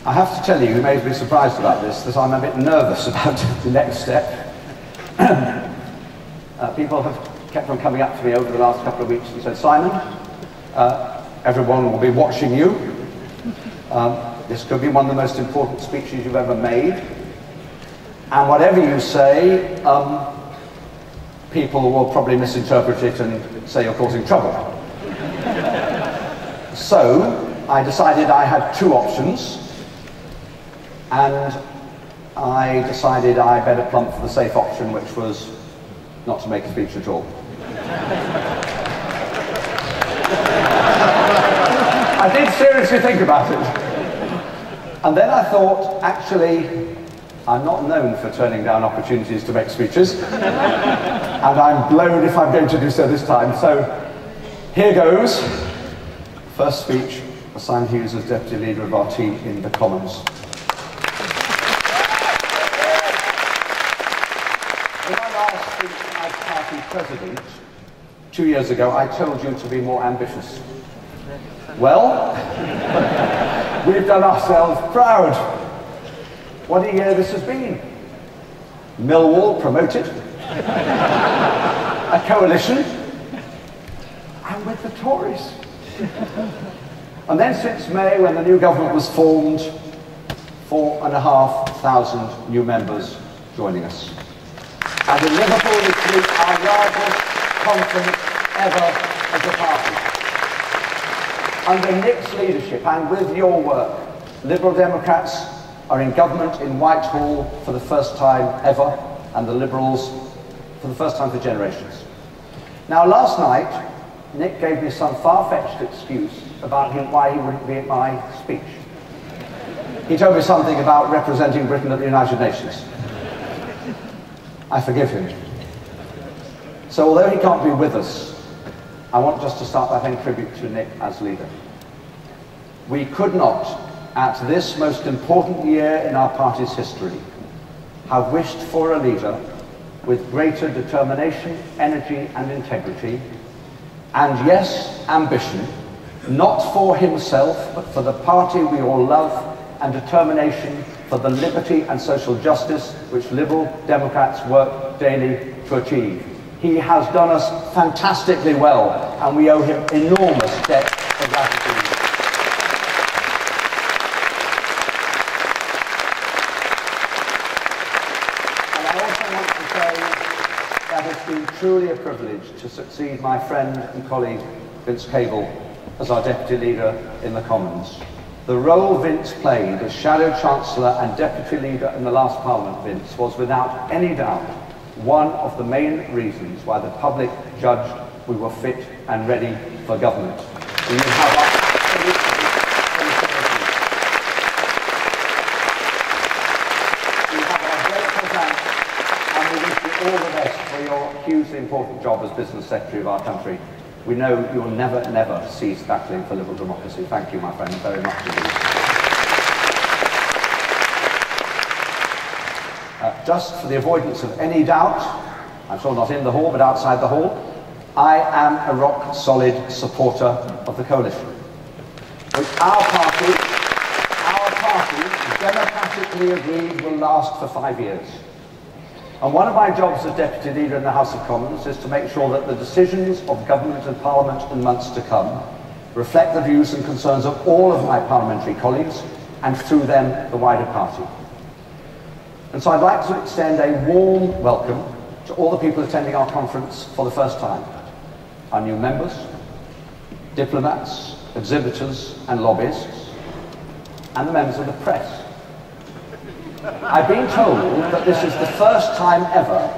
I have to tell you, you may be surprised about this, that I'm a bit nervous about the next step. People have kept on coming up to me over the last couple of weeks and said, Simon, everyone will be watching you. This could be one of the most important speeches you've ever made. And whatever you say, people will probably misinterpret it and say you're causing trouble. So I decided I had two options, and I decided I better plump for the safe option, which was not to make a speech at all. I did seriously think about it. And then I thought, actually, I'm not known for turning down opportunities to make speeches, and I'm blown if I'm going to do so this time. So here goes. First speech, Simon Hughes as Deputy Leader of our team in the Commons. In my last speech as party president, 2 years ago, I told you to be more ambitious. Well, we've done ourselves proud. What a year this has been. Millwall promoted, a coalition, and with the Tories. And then since May, when the new government was formed, 4,500 new members joining us. And in Liverpool, we reached our largest conference ever as a party. Under Nick's leadership and with your work, Liberal Democrats are in government in Whitehall for the first time ever, and the Liberals for the first time for generations. Now, last night, Nick gave me some far-fetched excuse about why he wouldn't be at my speech. He told me something about representing Britain at the United Nations. I forgive him. So although he can't be with us, I want just to start by paying tribute to Nick as leader. We could not, at this most important year in our party's history, have wished for a leader with greater determination, energy and integrity, and yes, ambition, not for himself, but for the party we all love, and determination for the liberty and social justice which Liberal Democrats work daily to achieve. He has done us fantastically well, and we owe him enormous debt of gratitude. And I also want to say that it's been truly a privilege to succeed my friend and colleague Vince Cable as our Deputy Leader in the Commons. The role Vince played as Shadow Chancellor and Deputy Leader in the last Parliament, Vince, was without any doubt one of the main reasons why the public judged we were fit and ready for government. We have absolutely our grateful thanks, and we wish you all the best for your hugely important job as Business Secretary of our country. We know you'll never, never cease battling for liberal democracy. Thank you, my friend, very much indeed. Just for the avoidance of any doubt, I'm sure not in the hall, but outside the hall, I am a rock-solid supporter of the coalition, which our party democratically agreed will last for 5 years. And one of my jobs as Deputy Leader in the House of Commons is to make sure that the decisions of government and Parliament in months to come reflect the views and concerns of all of my parliamentary colleagues, and through them, the wider party. And so I'd like to extend a warm welcome to all the people attending our conference for the first time. Our new members, diplomats, exhibitors and lobbyists, and the members of the press. I've been told that this is the first time ever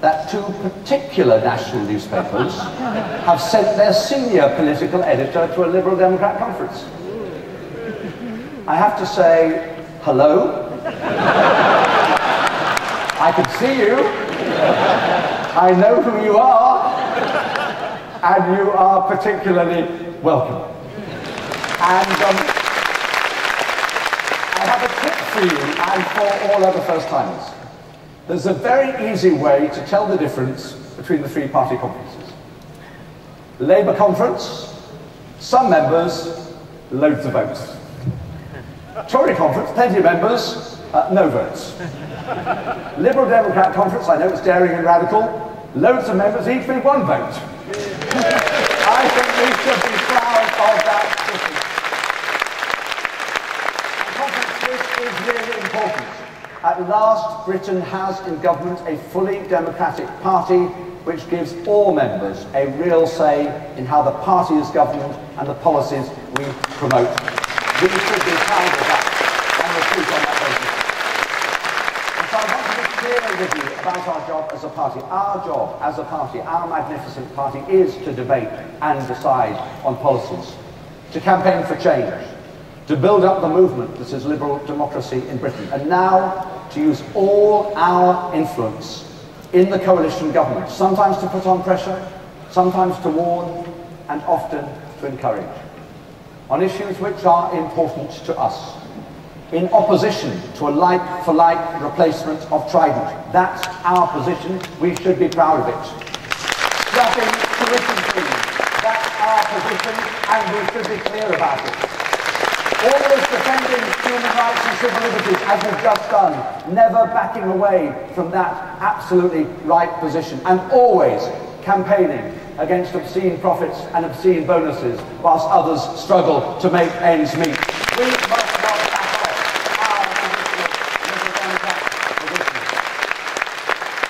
that two particular national newspapers have sent their senior political editor to a Liberal Democrat conference. I have to say, hello. I can see you. I know who you are. And you are particularly welcome. And I have a tip for you and for all other first-timers. There's a very easy way to tell the difference between the three party conferences. Labour conference, some members, loads of votes. Tory conference, plenty of members, no votes. Liberal Democrat conference, I know it's daring and radical, loads of members, each with one vote. I think we should be proud of that system. The conference, this is really important. At last, Britain has in government a fully democratic party which gives all members a real say in how the party is governed and the policies we promote. We should be proud of that and recruit on that basis. And so I want to be clear with you about our job as a party. Our job as a party, our magnificent party, is to debate and decide on policies, to campaign for change, to build up the movement that is liberal democracy in Britain, and now to use all our influence in the coalition government, sometimes to put on pressure, sometimes to warn, and often to encourage, on issues which are important to us, in opposition to a like-for-like replacement of Trident. That's our position. We should be proud of it. Scrapping tuition fees. That's our position, and we should be clear about it. Always defending human rights and civil liberties, as we've just done, never backing away from that absolutely right position, and always campaigning against obscene profits and obscene bonuses whilst others struggle to make ends meet. We must not back off our liberal democratic position.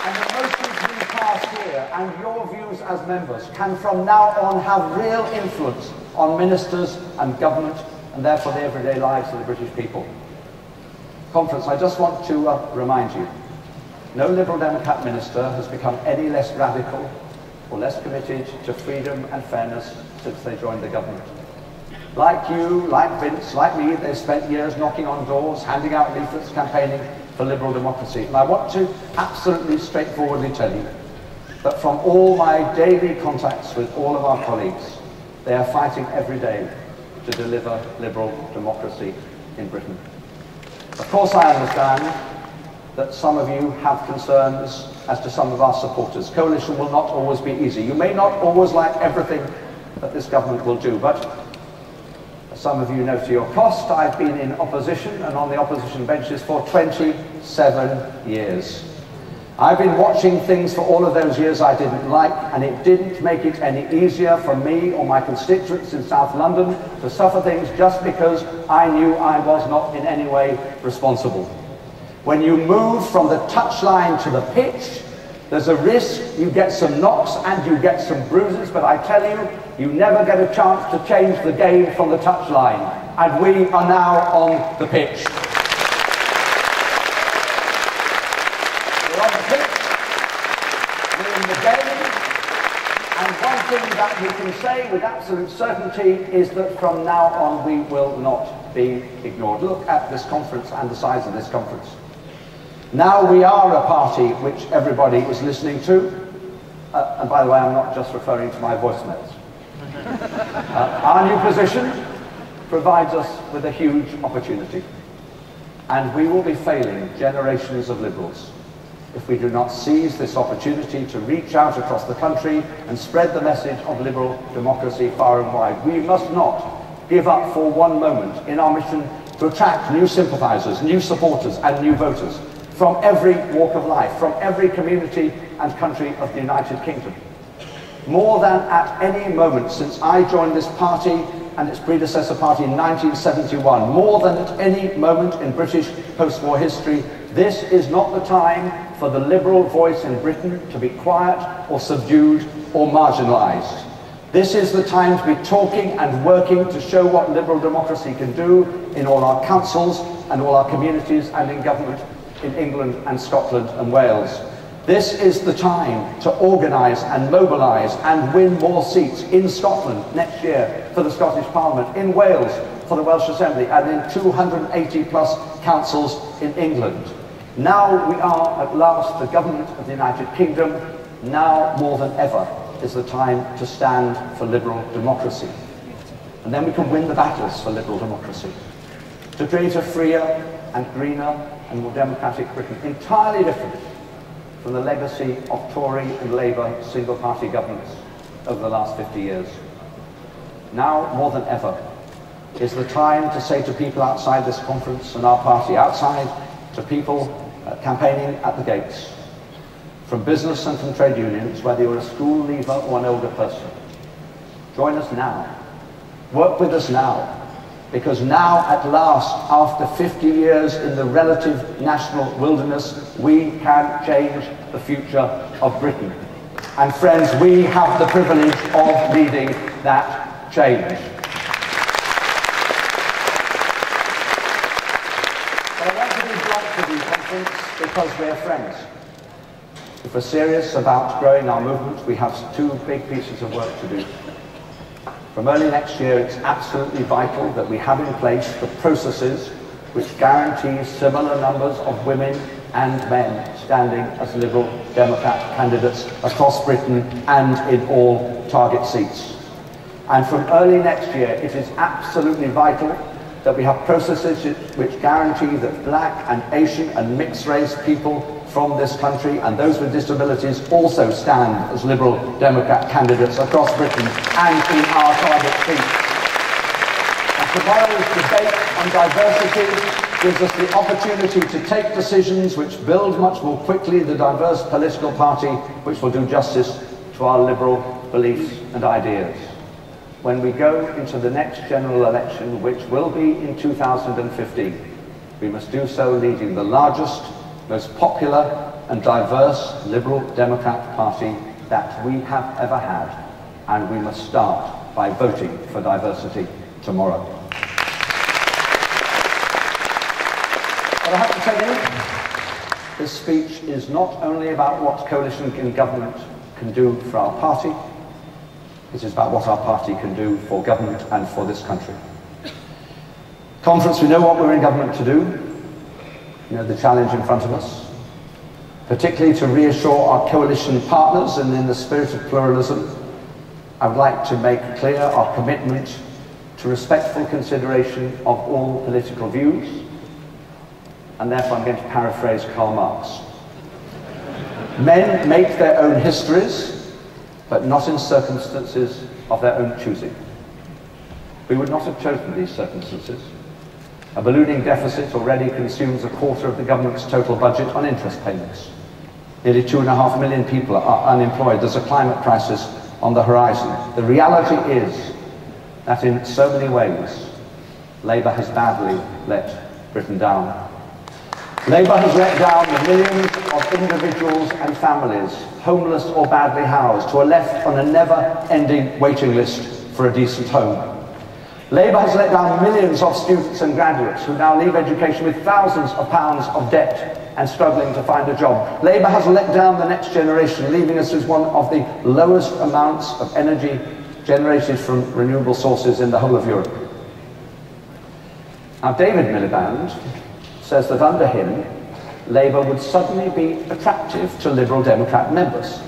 And the motions we pass here and your views as members can from now on have real influence on ministers and government, and therefore the everyday lives of the British people. Conference, I just want to remind you, no Liberal Democrat minister has become any less radical or less committed to freedom and fairness since they joined the government. Like you, like Vince, like me, they've spent years knocking on doors, handing out leaflets, campaigning for liberal democracy. And I want to absolutely straightforwardly tell you that from all my daily contacts with all of our colleagues, they are fighting every day to deliver liberal democracy in Britain. Of course, I understand that some of you have concerns as to some of our supporters. Coalition will not always be easy. You may not always like everything that this government will do, but as some of you know to your cost, I've been in opposition and on the opposition benches for 27 years. I've been watching things for all of those years I didn't like, and it didn't make it any easier for me or my constituents in South London to suffer things just because I knew I was not in any way responsible. When you move from the touchline to the pitch, there's a risk you get some knocks and you get some bruises, but I tell you, you never get a chance to change the game from the touchline, and we are now on the pitch. Thing that we can say with absolute certainty is that from now on we will not be ignored. Look at this conference and the size of this conference. Now we are a party which everybody is listening to, and by the way, I'm not just referring to my voicemails. Our new position provides us with a huge opportunity, and we will be failing generations of Liberals if we do not seize this opportunity to reach out across the country and spread the message of liberal democracy far and wide. We must not give up for one moment in our mission to attract new sympathisers, new supporters and new voters from every walk of life, from every community and country of the United Kingdom. More than at any moment since I joined this party and its predecessor party in 1971, more than at any moment in British post-war history, this is not the time for the liberal voice in Britain to be quiet or subdued or marginalised. This is the time to be talking and working to show what liberal democracy can do in all our councils and all our communities and in government in England and Scotland and Wales. This is the time to organise and mobilise and win more seats in Scotland next year for the Scottish Parliament, in Wales for the Welsh Assembly, and in 280 plus councils in England. Now we are at last the government of the United Kingdom. Now more than ever is the time to stand for liberal democracy. And then we can win the battles for liberal democracy, to create a freer and greener and more democratic Britain, entirely different from the legacy of Tory and Labour single-party governments over the last 50 years. Now, more than ever, is the time to say to people outside this conference and our party, outside to people campaigning at the gates, from business and from trade unions, whether you're a school leaver or an older person, join us now. Work with us now. Because now, at last, after 50 years in the relative national wilderness, we can change the future of Britain. And friends, we have the privilege of leading that change. But I want to be blunt with you, conference, because we're friends. If we're serious about growing our movement, we have two big pieces of work to do. From early next year, it's absolutely vital that we have in place the processes which guarantee similar numbers of women and men standing as Liberal Democrat candidates across Britain and in all target seats. And from early next year, it is absolutely vital that we have processes which guarantee that black and Asian and mixed race people from this country and those with disabilities also stand as Liberal Democrat candidates across Britain and in our target seats. And tomorrow's debate on diversity gives us the opportunity to take decisions which build much more quickly the diverse political party which will do justice to our liberal beliefs and ideas. When we go into the next general election, which will be in 2015, we must do so leading the largest, most popular and diverse Liberal Democrat Party that we have ever had, and we must start by voting for diversity tomorrow. But I have to tell you, this speech is not only about what coalition in government can do for our party, it is about what our party can do for government and for this country. Conference, we know what we're in government to do. You know the challenge in front of us, particularly to reassure our coalition partners, and in the spirit of pluralism, I would like to make clear our commitment to respectful consideration of all political views, and therefore I'm going to paraphrase Karl Marx. Men make their own histories, but not in circumstances of their own choosing. We would not have chosen these circumstances. A ballooning deficit already consumes a quarter of the government's total budget on interest payments. Nearly 2.5 million people are unemployed. There's a climate crisis on the horizon. The reality is that in so many ways, Labour has badly let Britain down. Labour has let down the millions of individuals and families, homeless or badly housed, who are left on a never-ending waiting list for a decent home. Labour has let down millions of students and graduates who now leave education with thousands of pounds of debt and struggling to find a job. Labour has let down the next generation, leaving us with one of the lowest amounts of energy generated from renewable sources in the whole of Europe. Now, David Miliband says that under him, Labour would suddenly be attractive to Liberal Democrat members.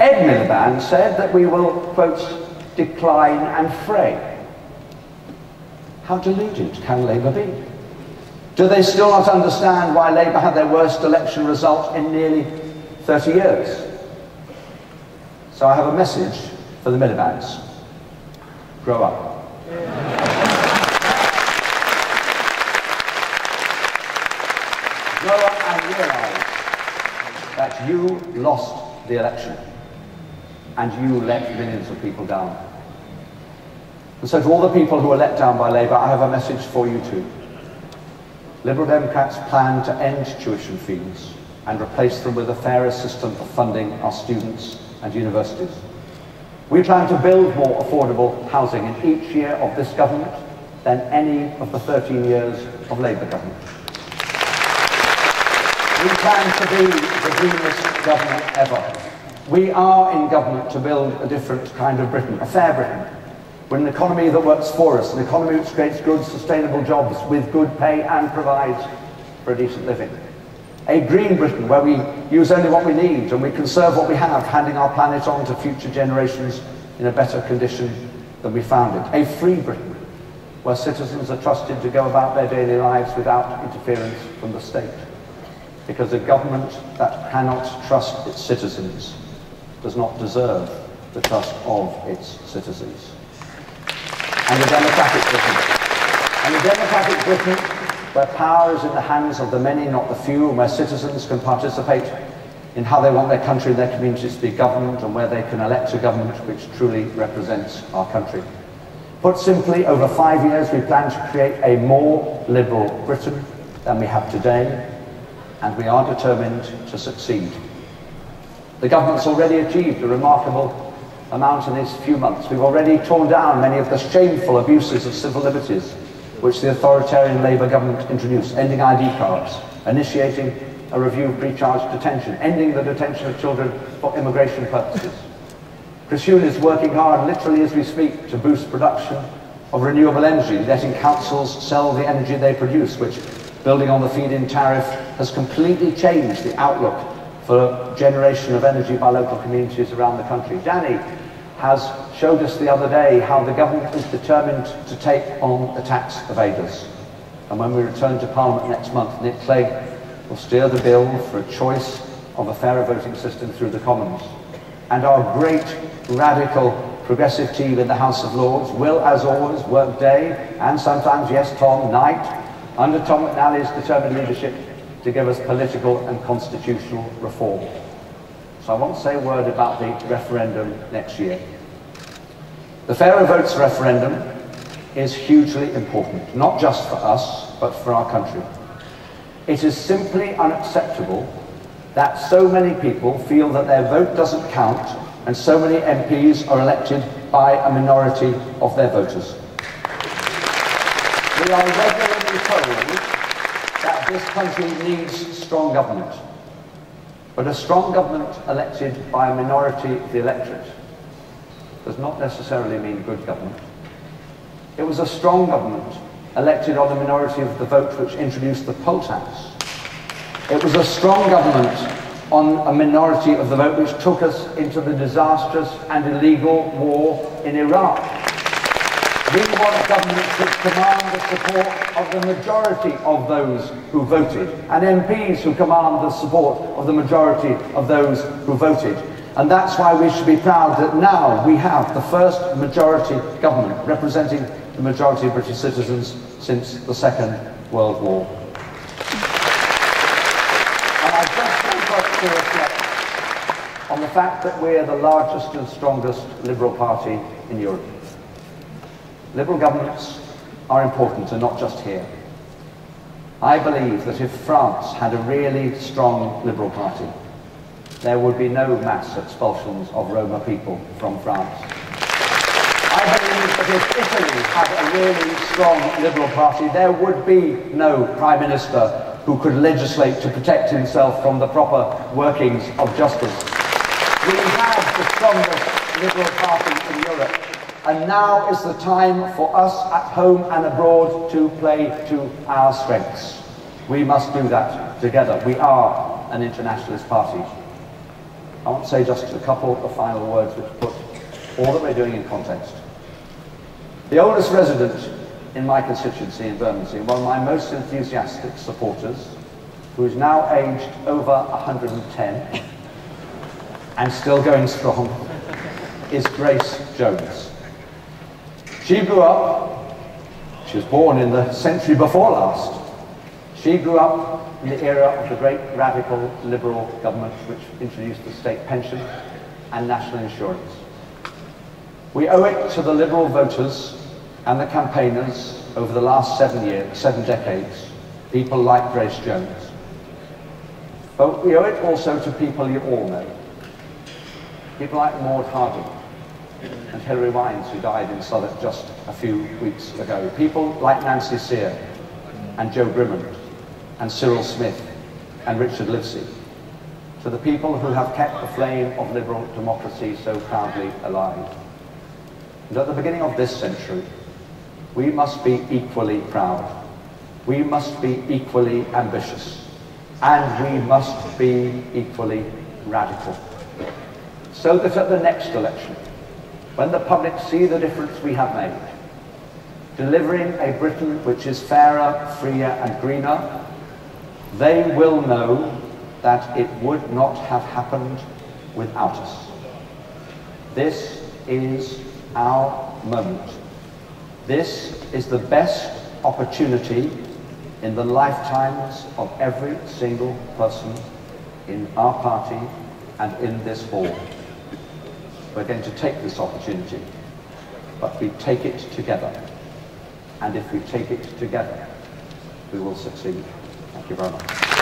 Ed Miliband said that we will, quote, decline and fray. How deluded can Labour be? Do they still not understand why Labour had their worst election result in nearly 30 years? So I have a message for the Milibands. Grow up. Grow up and realise that you lost the election and you let millions of people down. And so to all the people who were let down by Labour, I have a message for you too. Liberal Democrats plan to end tuition fees and replace them with a fairer system of funding our students and universities. We plan to build more affordable housing in each year of this government than any of the 13 years of Labour government. We plan to be the greenest government ever. We are in government to build a different kind of Britain, a fair Britain, with an economy that works for us, an economy which creates good, sustainable jobs with good pay and provides for a decent living. A green Britain where we use only what we need and we conserve what we have, handing our planet on to future generations in a better condition than we found it. A free Britain where citizens are trusted to go about their daily lives without interference from the state. Because a government that cannot trust its citizens does not deserve the trust of its citizens. and a democratic Britain. And a democratic Britain where power is in the hands of the many, not the few, and where citizens can participate in how they want their country and their communities to be governed, and where they can elect a government which truly represents our country. Put simply, over 5 years we plan to create a more liberal Britain than we have today, and we are determined to succeed. The government's already achieved a remarkable amount in these few months. We've already torn down many of the shameful abuses of civil liberties which the authoritarian Labour government introduced, ending ID cards, initiating a review of pre-charge detention, ending the detention of children for immigration purposes. Chris Hughes is working hard, literally as we speak, to boost production of renewable energy, letting councils sell the energy they produce, which, building on the feed-in tariff, has completely changed the outlook for generation of energy by local communities around the country. Danny has showed us the other day how the government is determined to take on the tax evaders. And when we return to Parliament next month, Nick Clegg will steer the bill for a choice of a fairer voting system through the Commons. And our great, radical, progressive team in the House of Lords will, as always, work day and sometimes, yes, Tom, night, under Tom McNally's determined leadership to give us political and constitutional reform. So I want to say a word about the referendum next year. The Fairer Votes referendum is hugely important, not just for us, but for our country. It is simply unacceptable that so many people feel that their vote doesn't count and so many MPs are elected by a minority of their voters. We are regularly told that this country needs strong government. But a strong government elected by a minority of the electorate does not necessarily mean good government. It was a strong government elected on a minority of the vote which introduced the poll tax. It was a strong government on a minority of the vote which took us into the disastrous and illegal war in Iraq. We want governments which command the support of the majority of those who voted, and MPs who command the support of the majority of those who voted. And that's why we should be proud that now we have the first majority government representing the majority of British citizens since the Second World War. And I just want to reflect on the fact that we're the largest and strongest Liberal Party in Europe. Liberal governments are important, and not just here. I believe that if France had a really strong Liberal Party, there would be no mass expulsions of Roma people from France. I believe that if Italy had a really strong Liberal Party, there would be no Prime Minister who could legislate to protect himself from the proper workings of justice. We have the strongest Liberal Party in Europe. And now is the time for us at home and abroad to play to our strengths. We must do that together. We are an internationalist party. I want to say just a couple of final words which put all that we're doing in context. The oldest resident in my constituency in Bermondsey, one of my most enthusiastic supporters, who is now aged over 110 and still going strong, is Grace Jones. She grew up, she was born in the century before last. She grew up in the era of the great radical Liberal government which introduced the state pension and national insurance. We owe it to the Liberal voters and the campaigners over the last 7 decades, people like Grace Jones. But we owe it also to people you all know. People like Maud Harding and Hilary Wines, who died in Southwark just a few weeks ago. People like Nancy Sear and Joe Grimmond and Cyril Smith and Richard Livesey. To the people who have kept the flame of liberal democracy so proudly alive. And at the beginning of this century, we must be equally proud. We must be equally ambitious. And we must be equally radical. So that at the next election, when the public see the difference we have made, delivering a Britain which is fairer, freer and greener, they will know that it would not have happened without us. This is our moment. This is the best opportunity in the lifetimes of every single person in our party and in this hall. We're going to take this opportunity, but we take it together. And if we take it together, we will succeed. Thank you very much.